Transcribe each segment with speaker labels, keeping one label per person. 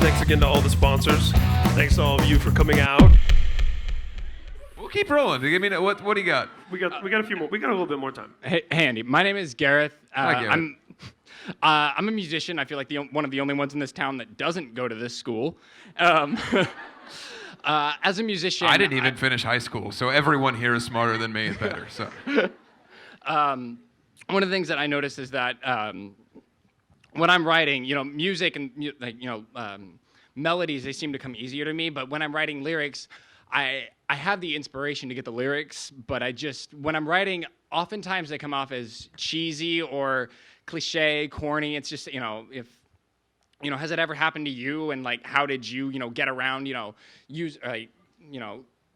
Speaker 1: Thanks again to all the sponsors. Thanks to all of you for coming out.
Speaker 2: We'll keep rolling. Give me what do you got?
Speaker 1: We got a few more. We got a little bit more time.
Speaker 3: Hey, Andy. My name is Gareth.
Speaker 2: Hi, Gareth.
Speaker 3: I'm a musician. I feel like one of the only ones in this town that doesn't go to this school. As a musician,
Speaker 2: I didn't even finish high school, so everyone here is smarter than me and better. So,
Speaker 3: one of the things that I notice is that when I'm writing, music and melodies, they seem to come easier to me. But when I'm writing lyrics, I have the inspiration to get the lyrics, but when I'm writing, oftentimes they come off as cheesy or cliche, corny. It's just, has it ever happened to you? And like, how did you, get around,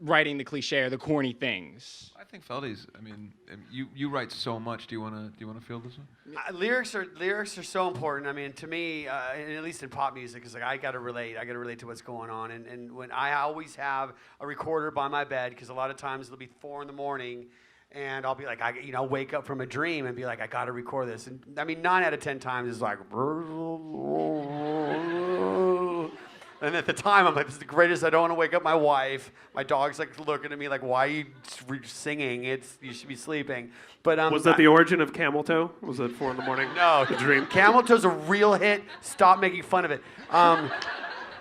Speaker 3: writing the cliche or the corny things?
Speaker 2: I think Feldy's. I mean, you write so much. Do you wanna feel this one?
Speaker 4: Lyrics are so important. I mean, to me, at least in pop music, it's like I gotta relate. I gotta relate to what's going on. And when I always have a recorder by my bed, because a lot of times it'll be 4 a.m. and I'll be like, wake up from a dream and be like, I gotta record this. And I mean, 9 out of 10 times it's like. And at the time, I'm like, this is the greatest. I don't want to wake up my wife. My dog's like looking at me like, why are you singing? You should be sleeping. But
Speaker 1: was that the origin of Camel Toe? Was it 4 a.m?
Speaker 4: No,
Speaker 1: a dream.
Speaker 4: Camel Toe's a real hit. Stop making fun of it.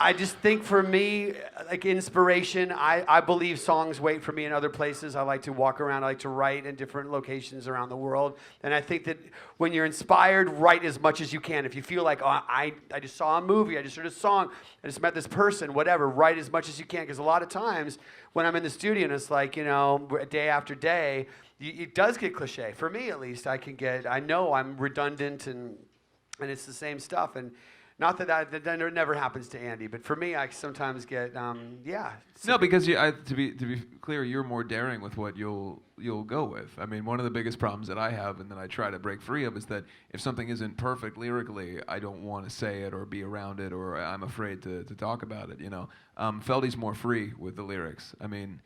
Speaker 4: I just think for me, like inspiration, I believe songs wait for me in other places. I like to walk around. I like to write in different locations around the world. And I think that when you're inspired, write as much as you can. If you feel like, I just saw a movie, I just heard a song, I just met this person, whatever, write as much as you can. Because a lot of times when I'm in the studio and it's like, day after day, it does get cliche. For me, at least, I know I'm redundant and it's the same stuff. And not that never happens to Andy, but for me, I sometimes get,
Speaker 2: No, because to be clear, you're more daring with what you'll go with. I mean, one of the biggest problems that I have, and that I try to break free of, is that if something isn't perfect lyrically, I don't want to say it or be around it, or I'm afraid to talk about it. Feldy's more free with the lyrics. I mean,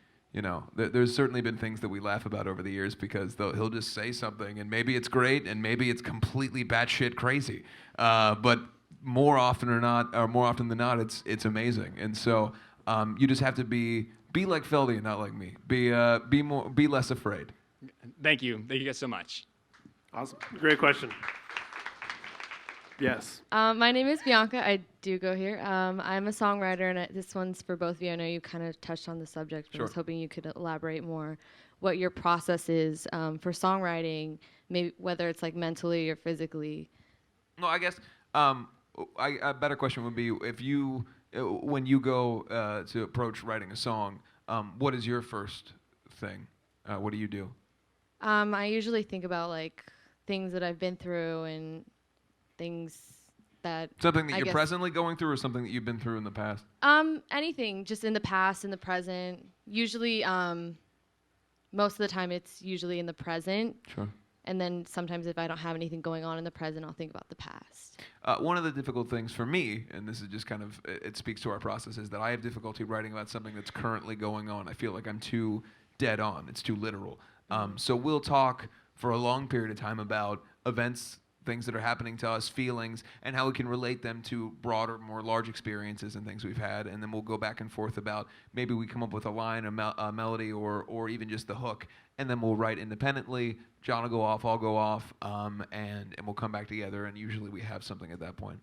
Speaker 2: there's certainly been things that we laugh about over the years because he'll just say something, and maybe it's great, and maybe it's completely batshit crazy, but more often than not, it's amazing. And so you just have to be like Feldy and not like me. Be less afraid.
Speaker 3: Thank you guys so much.
Speaker 1: Awesome, great question. Yes.
Speaker 5: My name is Bianca. I do go here. I'm a songwriter, and this one's for both of you. I know you kind of touched on the subject, but
Speaker 2: Sure.
Speaker 5: I was hoping you could elaborate more what your process is for songwriting, maybe whether it's like mentally or physically.
Speaker 2: No, I guess a better question would be when you go to approach writing a song, what is your first thing? What do you do?
Speaker 5: I usually think about like things that I've been through and things that
Speaker 2: Something that
Speaker 5: I
Speaker 2: you're
Speaker 5: guess,
Speaker 2: presently going through, or something that you've been through in the past?
Speaker 5: anything, just in the past, in the present. Usually, most of the time, it's usually in the present.
Speaker 2: Sure.
Speaker 5: And then sometimes if I don't have anything going on in the present, I'll think about the past.
Speaker 2: One of the difficult things for me, and this is just kind of, it speaks to our process, is that I have difficulty writing about something that's currently going on. I feel like I'm too dead on. It's too literal. So we'll talk for a long period of time about events, things that are happening to us, feelings, and how we can relate them to broader, more large experiences and things we've had. And then we'll go back and forth about maybe we come up with a line, a melody, or even just the hook. And then we'll write independently. John will go off, I'll go off, and we'll come back together. And usually we have something at that point.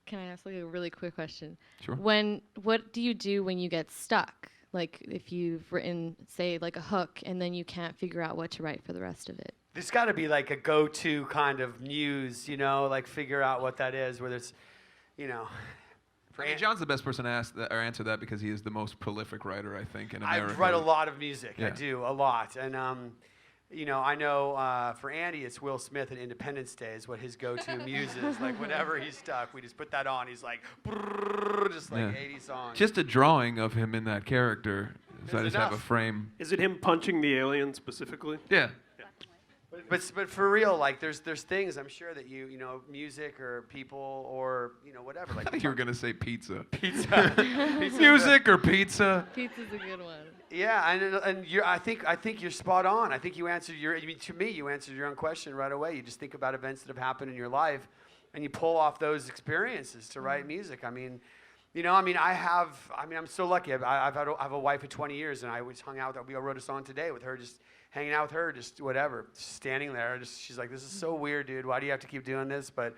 Speaker 5: Can I ask like a really quick question?
Speaker 2: Sure.
Speaker 5: What do you do when you get stuck? Like if you've written, say, like a hook, and then you can't figure out what to write for the rest of it?
Speaker 4: There's got to be like a go-to kind of muse, like figure out what that is, whether it's,
Speaker 2: I mean, John's the best person to ask that, or answer that, because he is the most prolific writer, I think, in America.
Speaker 4: I write a lot of music.
Speaker 2: Yeah.
Speaker 4: I do, a lot. And, I know for Andy, it's Will Smith at Independence Day is what his go-to muse is. Like, whenever he's stuck, we just put that on. He's like, just like 80 songs.
Speaker 2: Just a drawing of him in that character. So I just
Speaker 4: enough.
Speaker 2: have a frame.
Speaker 1: Is it him punching the alien specifically?
Speaker 2: Yeah.
Speaker 4: But for real, like there's things I'm sure that music or people or whatever. Like
Speaker 2: I think you were gonna say pizza.
Speaker 4: pizza.
Speaker 2: Music or pizza.
Speaker 5: Pizza's a good one.
Speaker 4: Yeah, and I think you're spot on. I think you answered to me you answered your own question right away. You just think about events that have happened in your life, and you pull off those experiences to write music. I mean, I'm so lucky. I have a wife of 20 years, and I was hung out with her. We wrote a song today with her, just hanging out with her, just whatever, just standing there. She's like, this is so weird, dude. Why do you have to keep doing this? But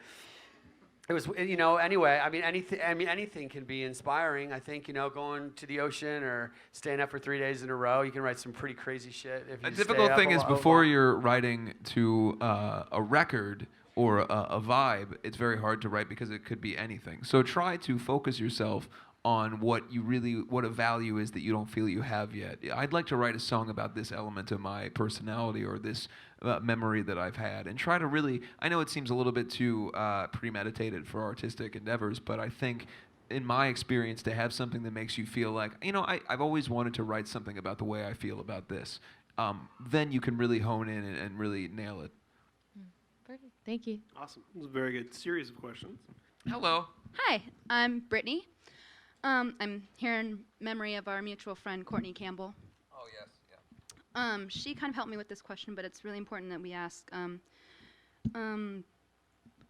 Speaker 4: it was, anyway, anything can be inspiring. I think, going to the ocean or staying up for 3 days in a row, you can write some pretty crazy shit. If you
Speaker 2: A difficult thing is before you're writing to a record or a vibe, it's very hard to write because it could be anything. So try to focus yourself on what a value is that you don't feel you have yet. I'd like to write a song about this element of my personality or this memory that I've had, and try to really, I know it seems a little bit too premeditated for artistic endeavors, but I think in my experience to have something that makes you feel like, I've always wanted to write something about the way I feel about this, then you can really hone in and really nail it.
Speaker 5: Perfect. Thank you.
Speaker 1: Awesome. It was a very good series of questions.
Speaker 2: Hello.
Speaker 6: Hi, I'm Brittany. I'm here in memory of our mutual friend, Courtney Campbell.
Speaker 2: Oh, yes, yeah.
Speaker 6: She kind of helped me with this question, but it's really important that we ask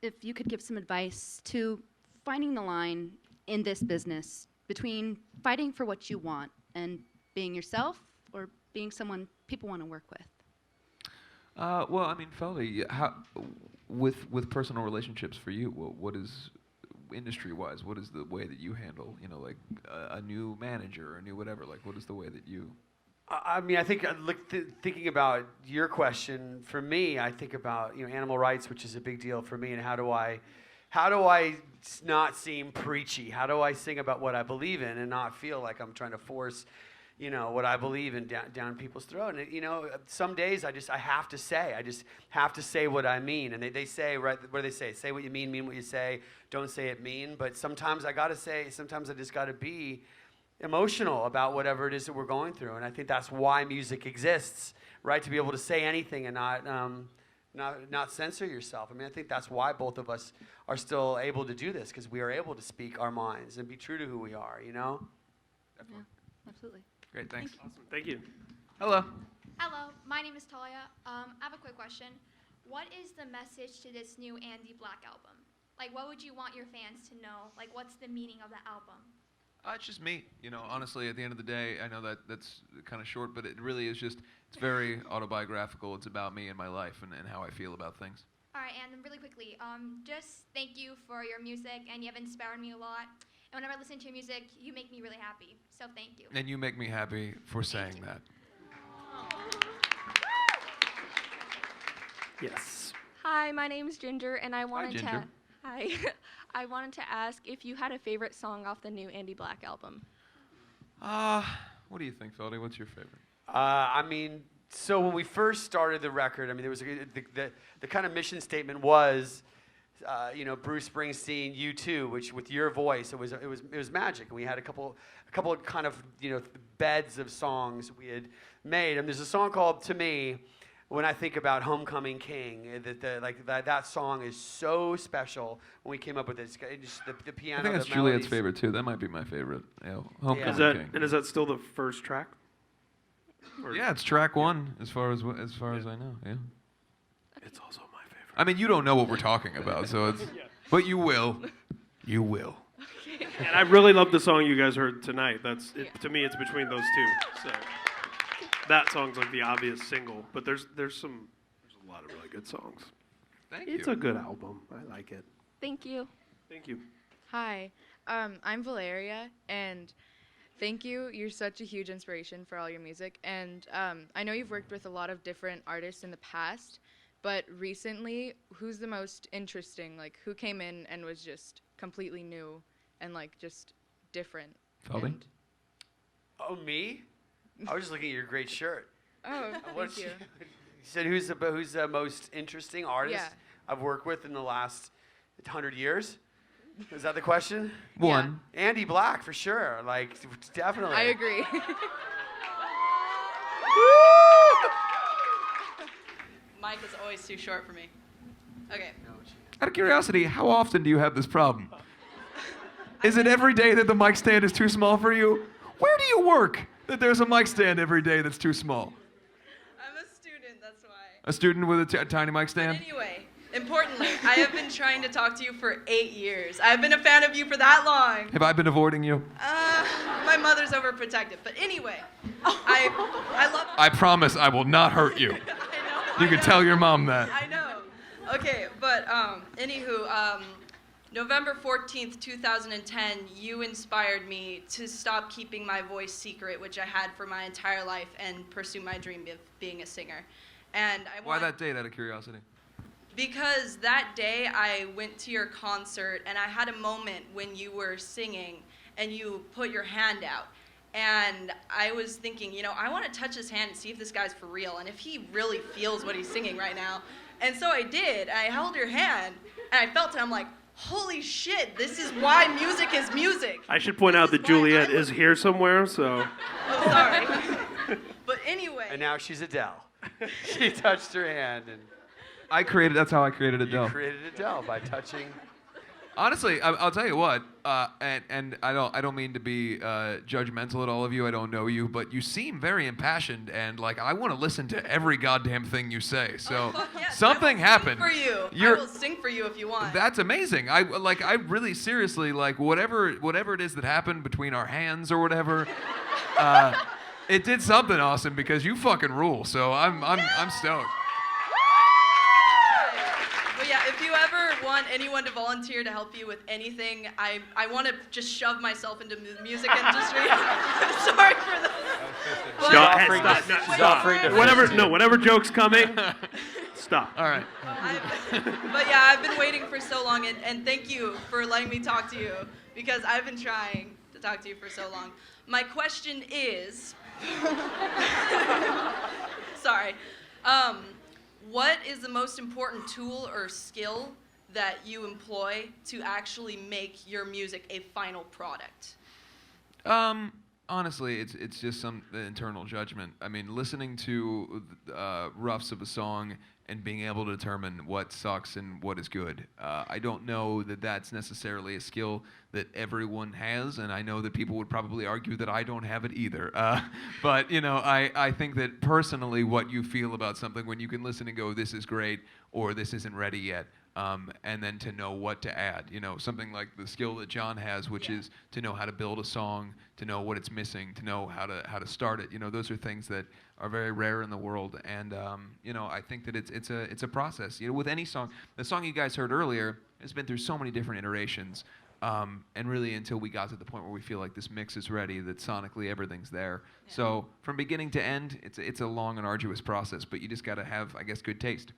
Speaker 6: if you could give some advice to finding the line in this business between fighting for what you want and being yourself or being someone people want to work with.
Speaker 2: Well, I mean, Feldy, with personal relationships for you, what is industry-wise? What is the way that you handle, like a new manager or a new whatever? Like, what is the way that you?
Speaker 4: I mean, I think thinking about your question, for me, I think about animal rights, which is a big deal for me, and how do I not seem preachy? How do I sing about what I believe in and not feel like I'm trying to force what I believe in down people's throat? And, some days I have to say what I mean. And they say, right, what do they say? Say what you mean what you say, don't say it mean. But sometimes I just got to be emotional about whatever it is that we're going through. And I think that's why music exists, right? To be able to say anything and not censor yourself. I mean, I think that's why both of us are still able to do this, because we are able to speak our minds and be true to who we are,
Speaker 2: Definitely.
Speaker 6: Yeah, absolutely.
Speaker 2: Great, thanks.
Speaker 1: Awesome. Thank you.
Speaker 2: Hello.
Speaker 7: Hello, my name is Talia. I have a quick question. What is the message to this new Andy Black album? Like, what would you want your fans to know? Like, what's the meaning of the album?
Speaker 2: It's just me. Honestly, at the end of the day, I know that's kind of short, but it really is just, it's very autobiographical. It's about me and my life and how I feel about things.
Speaker 7: All right, and really quickly, just thank you for your music, and you have inspired me a lot. And whenever I listen to your music, you make me really happy. So thank you.
Speaker 2: And you make me happy for saying that.
Speaker 1: Yes.
Speaker 8: Hi, my name's Ginger, and I wanted
Speaker 2: Ginger.
Speaker 8: I wanted to ask if you had a favorite song off the new Andy Black album.
Speaker 2: What do you think, Feldy? What's your favorite?
Speaker 4: I mean, so when we first started the record, I mean, there was the kind of mission statement was, Bruce Springsteen, you too, which with your voice, it was magic. And we had a couple of kind of beds of songs we had made. And there's a song called "To Me." When I think about Homecoming King, that song is so special when we came up with it. Just the piano.
Speaker 2: I think that's
Speaker 4: the
Speaker 2: Juliet's
Speaker 4: melodies.
Speaker 2: favorite too. That might be my favorite. Homecoming King.
Speaker 1: Is that still the first track? Or
Speaker 2: Yeah, it's track one as far as I know. Yeah.
Speaker 1: it's also my favorite.
Speaker 2: I mean, you don't know what we're talking about, so it's. But you will. You will.
Speaker 1: And I really love the song you guys heard tonight. To me, it's between those two. So that song's like the obvious single, but there's a lot of really good songs.
Speaker 2: Thank
Speaker 1: It's
Speaker 2: you.
Speaker 1: a good album. I like it.
Speaker 8: Thank you.
Speaker 1: Thank you.
Speaker 9: Hi, I'm Valeria, and thank you. You're such a huge inspiration for all your music. And I know you've worked with a lot of different artists in the past, but recently, who's the most interesting? Like, who came in and was just completely new and, like, just different?
Speaker 2: Feldy?
Speaker 9: And-
Speaker 4: Oh, me? I was just looking at your great shirt.
Speaker 9: Oh,
Speaker 4: What's-
Speaker 9: thank you.
Speaker 4: You said who's the most interesting artist
Speaker 9: Yeah.
Speaker 4: I've worked with in the last 100 years? Is that the question?
Speaker 2: One.
Speaker 4: Andy Black, for sure. Like, definitely.
Speaker 9: I agree.
Speaker 10: Mike is always too short for me. Okay.
Speaker 2: Out of curiosity, how often do you have this problem? Is it every day that the mic stand is too small for you? Where do you work that there's a mic stand every day that's too small?
Speaker 10: I'm a student, that's why.
Speaker 2: A student with a tiny mic
Speaker 10: But
Speaker 2: stand?
Speaker 10: anyway, Importantly, I have been trying to talk to you for 8 years. I've been a fan of you for that long.
Speaker 2: Have I been avoiding you?
Speaker 10: My mother's overprotective. But anyway, I love...
Speaker 2: I promise I will not hurt you.
Speaker 10: I know.
Speaker 2: You can tell your mom that.
Speaker 10: I know. Okay, but anywho, November 14th, 2010, you inspired me to stop keeping my voice secret, which I had for my entire life, and pursue my dream of being a singer. And
Speaker 2: Why that date, out of curiosity?
Speaker 10: Because that day I went to your concert and I had a moment when you were singing and you put your hand out. And I was thinking, I want to touch his hand and see if this guy's for real and if he really feels what he's singing right now. And so I did. I held your hand and I felt it. I'm like, holy shit, this is why music is music.
Speaker 1: I should point out that Juliet is here somewhere, so.
Speaker 10: Oh, sorry. But anyway.
Speaker 4: And now she's Adele. She touched her hand and...
Speaker 2: That's how I created Adele.
Speaker 4: You created Adele by touching.
Speaker 2: Honestly, I'll tell you what, and I don't mean to be judgmental at all of you. I don't know you, but you seem very impassioned, and like I want to listen to every goddamn thing you say. So
Speaker 10: yes,
Speaker 2: something happened.
Speaker 10: For you, I will sing for you if you want.
Speaker 2: That's amazing. I really seriously like whatever it is that happened between our hands or whatever. It did something awesome because you fucking rule. So I'm stoked.
Speaker 10: But yeah, if you ever want anyone to volunteer to help you with anything, I want to just shove myself into the music industry. Sorry for that.
Speaker 1: Whatever joke's coming, stop.
Speaker 2: All right.
Speaker 10: But yeah, I've been waiting for so long, and thank you for letting me talk to you, because I've been trying to talk to you for so long. My question is, sorry, what is the most important tool or skill that you employ to actually make your music a final product?
Speaker 2: Honestly, it's just some internal judgment. I mean, listening to roughs of a song and being able to determine what sucks and what is good. I don't know that that's necessarily a skill that everyone has, and I know that people would probably argue that I don't have it either. But I think that personally, what you feel about something when you can listen and go, "This is great," or "This isn't ready yet." And then to know what to add, something like the skill that John has, which is to know how to build a song, to know what it's missing, to know how to start it. Those are things that are very rare in the world, and I think that it's a process. With any song, the song you guys heard earlier has been through so many different iterations, and really until we got to the point where we feel like this mix is ready, that sonically everything's there. Yeah. So from beginning to end, it's a long and arduous process, but you just got to have, I guess, good taste.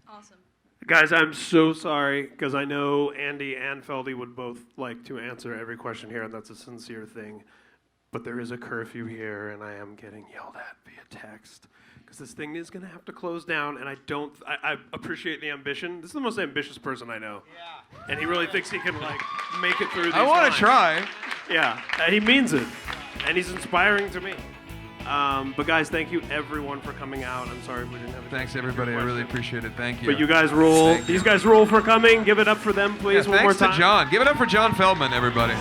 Speaker 10: Awesome.
Speaker 1: Guys, I'm so sorry, because I know Andy and Feldy would both like to answer every question here, and that's a sincere thing. But there is a curfew here, and I am getting yelled at via text, because this thing is going to have to close down, and I appreciate the ambition. This is the most ambitious person I know. Yeah. And he really thinks he can, make it through these
Speaker 2: I want to try.
Speaker 1: Yeah, he means it, and he's inspiring to me. But guys, thank you everyone for coming out. I'm sorry we didn't have a
Speaker 2: Thanks everybody. I really appreciate it. Thank you.
Speaker 1: But you guys rule. These guys rule for coming. Give it up for them, please, one more time.
Speaker 2: Thanks to John. Give it up for John Feldmann, everybody.